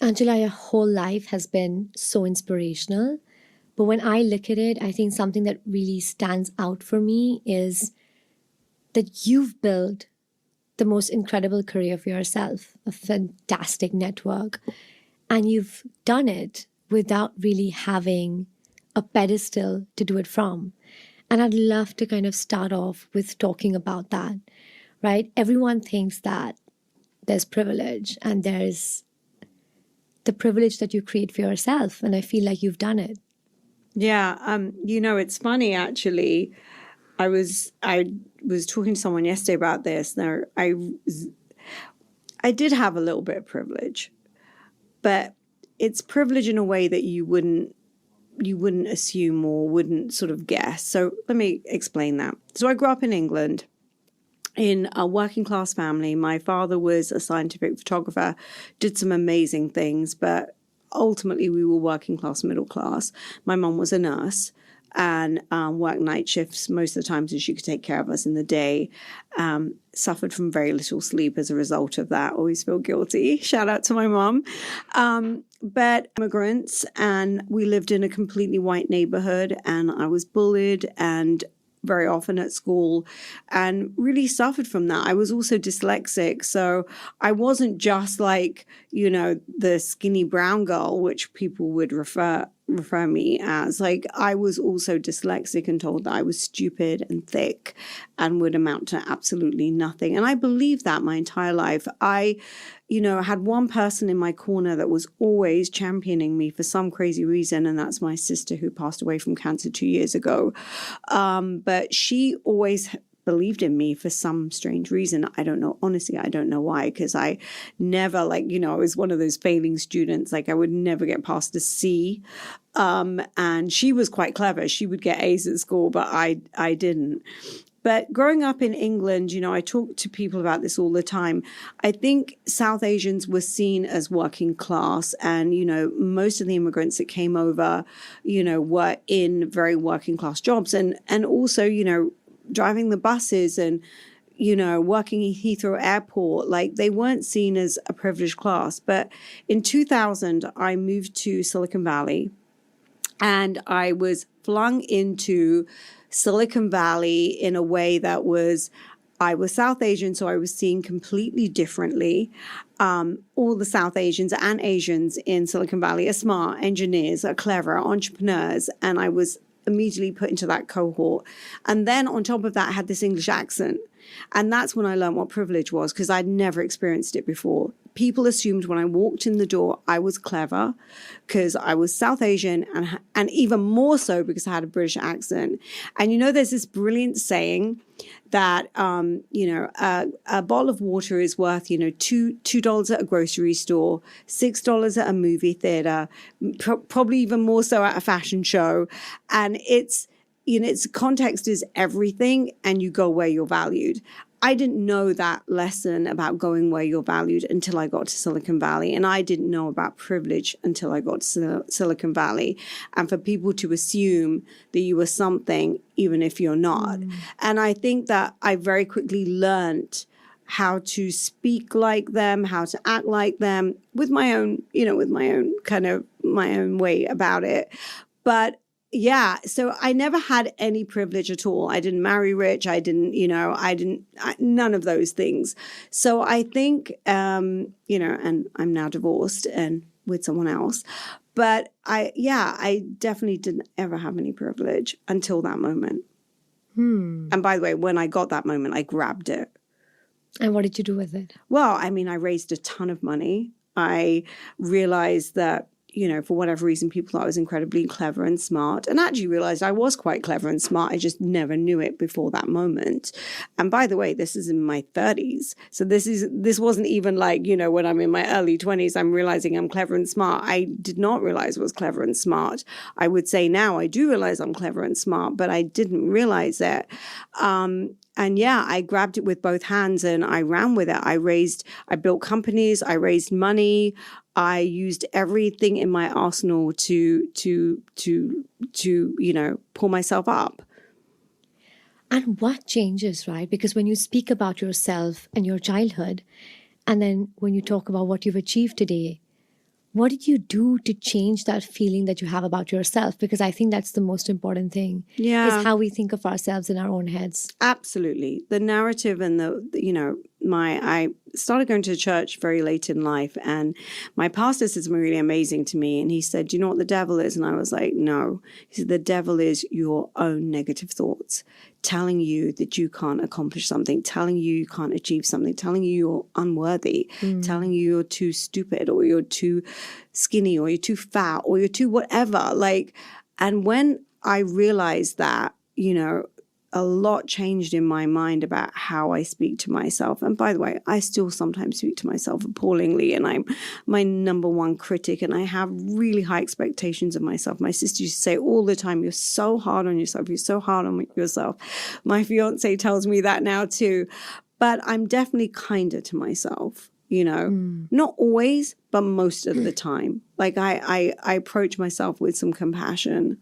Angela, your whole life has been so inspirational. But when I look at it, I think something that really stands out for me is that you've built the most incredible career for yourself, a fantastic network, and you've done it without really having a pedestal to do it from. And I'd love to kind of start off with talking about that, right? Everyone thinks that there's privilege and there's the privilege that you create for yourself. And I feel like you've done it. Yeah. It's funny, actually. I was talking to someone yesterday about this. Now, I did have a little bit of privilege, but it's privilege in a way that you wouldn't assume or wouldn't sort of guess. So let me explain that. So I grew up in England in a working class family. My father was a scientific photographer, did some amazing things, but ultimately we were working class, middle class. My mum was a nurse and worked night shifts most of the time so she could take care of us in the day. Suffered from very little sleep as a result of that. Always feel guilty. Shout out to my mum. But immigrants, and we lived in a completely white neighborhood, and I was bullied and very often at school and really suffered from that. I was also dyslexic. So I wasn't just like, the skinny brown girl, which people would refer me as. Like, I was also dyslexic and told that I was stupid and thick and would amount to absolutely nothing. And I believed that my entire life. I had one person in my corner that was always championing me for some crazy reason, and that's my sister who passed away from cancer 2 years ago. But she always believed in me for some strange reason. I don't know. Honestly, I don't know why, because I never I was one of those failing students. Like, I would never get past a C. And she was quite clever. She would get A's at school, but I didn't. But growing up in England, I talk to people about this all the time. I think South Asians were seen as working class, and, most of the immigrants that came over, were in very working class jobs, and also, driving the buses and, working in Heathrow Airport. Like, they weren't seen as a privileged class. But in 2000, I moved to Silicon Valley, and I was flung into Silicon Valley in a way that I was South Asian, so I was seen completely differently. All the South Asians and Asians in Silicon Valley are smart, engineers, are clever, entrepreneurs, and I was immediately put into that cohort. And then on top of that, I had this English accent. And that's when I learned what privilege was, because I'd never experienced it before. People assumed when I walked in the door, I was clever because I was South Asian, and even more so because I had a British accent. And, there's this brilliant saying that, a bottle of water is worth, $2 at a grocery store, $6 at a movie theater, probably even more so at a fashion show. And it's context is everything, and you go where you're valued. I didn't know that lesson about going where you're valued until I got to Silicon Valley. And I didn't know about privilege until I got to Silicon Valley. And for people to assume that you were something, even if you're not. And I think that I very quickly learned how to speak like them, how to act like them, with my own way about it. But yeah, so I never had any privilege at all. I didn't marry rich. I didn't, none of those things. So I think, and I'm now divorced and with someone else. But I definitely didn't ever have any privilege until that moment. And by the way, when I got that moment, I grabbed it. And what did you do with it? Well, I raised a ton of money. I realized that, for whatever reason, people thought I was incredibly clever and smart, and actually realized I was quite clever and smart. I just never knew it before that moment. And by the way, this is in my 30s. So this wasn't even like, when I'm in my early 20s, I'm realizing I'm clever and smart. I did not realize I was clever and smart. I would say now I do realize I'm clever and smart, but I didn't realize it. And yeah, I grabbed it with both hands and I ran with it. I built companies, I raised money, I used everything in my arsenal to pull myself up. And what changes, right? Because when you speak about yourself and your childhood, and then when you talk about what you've achieved today, what did you do to change that feeling that you have about yourself? Because I think that's the most important thing, Yeah. is how we think of ourselves in our own heads. Absolutely. The narrative and I started going to church very late in life, and my pastor said something really amazing to me. And he said, "Do you know what the devil is?" And I was like, "No." He said, "The devil is your own negative thoughts, telling you that you can't accomplish something, telling you can't achieve something, telling you you're unworthy, telling you you're too stupid, or you're too skinny, or you're too fat, or you're too whatever." And when I realized that, a lot changed in my mind about how I speak to myself. And by the way, I still sometimes speak to myself appallingly, and I'm my number one critic, and I have really high expectations of myself. My sister used to say all the time, "You're so hard on yourself. You're so hard on yourself." My fiance tells me that now too. But I'm definitely kinder to myself, Not always, but most of the time. Like I approach myself with some compassion.